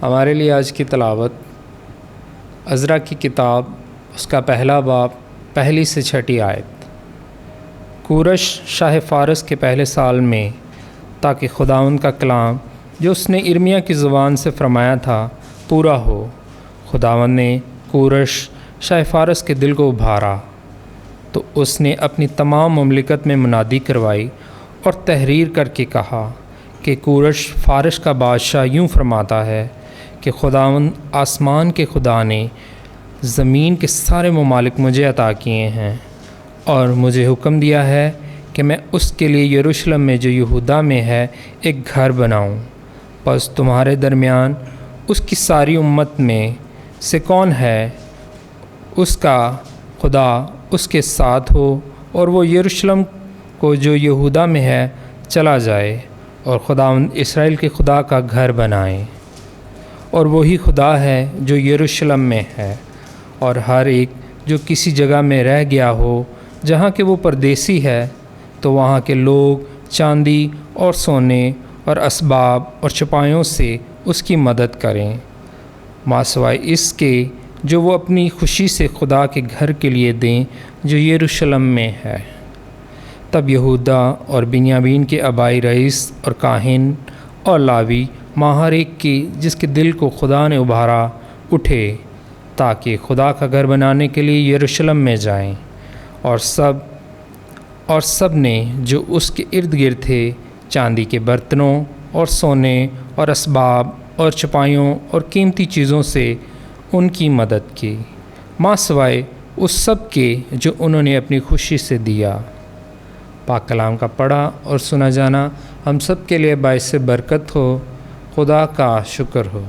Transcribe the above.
ہمارے لیے آج کی تلاوت عزرا کی کتاب، اس کا پہلا باب، پہلی سے چھٹی آیت۔ کورش شاہ فارس کے پہلے سال میں، تاکہ خداوند کا کلام جو اس نے ارمیا کی زبان سے فرمایا تھا پورا ہو، خداوند نے کورش شاہ فارس کے دل کو ابھارا، تو اس نے اپنی تمام مملکت میں منادی کروائی اور تحریر کر کے کہا کہ کورش فارس کا بادشاہ یوں فرماتا ہے کہ خداوند آسمان کے خدا نے زمین کے سارے ممالک مجھے عطا کیے ہیں، اور مجھے حکم دیا ہے کہ میں اس کے لیے یروشلم میں جو یہودا میں ہے ایک گھر بناؤں۔ پس تمہارے درمیان اس کی ساری امت میں سے کون ہے اس کا خدا اس کے ساتھ ہو، اور وہ یروشلم کو جو یہودا میں ہے چلا جائے، اور خداوند اسرائیل کے خدا کا گھر بنائے۔ اور وہی خدا ہے جو یروشلم میں ہے، اور ہر ایک جو کسی جگہ میں رہ گیا ہو جہاں کہ وہ پردیسی ہے، تو وہاں کے لوگ چاندی اور سونے اور اسباب اور چپائیوں سے اس کی مدد کریں، ماں سوائے اس کے جو وہ اپنی خوشی سے خدا کے گھر کے لیے دیں جو یروشلم میں ہے۔ تب یہودا اور بنیامین کے آبائی رئیس اور کاہن اور لاوی، ماں ہر ایک کی جس کے دل کو خدا نے ابھارا، اٹھے تاکہ خدا کا گھر بنانے کے لیے یروشلم میں جائیں، اور سب نے جو اس کے ارد گرد تھے چاندی کے برتنوں اور سونے اور اسباب اور چپائیوں اور قیمتی چیزوں سے ان کی مدد کی، ماں سوائے اس سب کے جو انہوں نے اپنی خوشی سے دیا۔ پاک کلام کا پڑھا اور سنا جانا ہم سب کے لیے باعث برکت ہو۔ خدا کا شکر ہو۔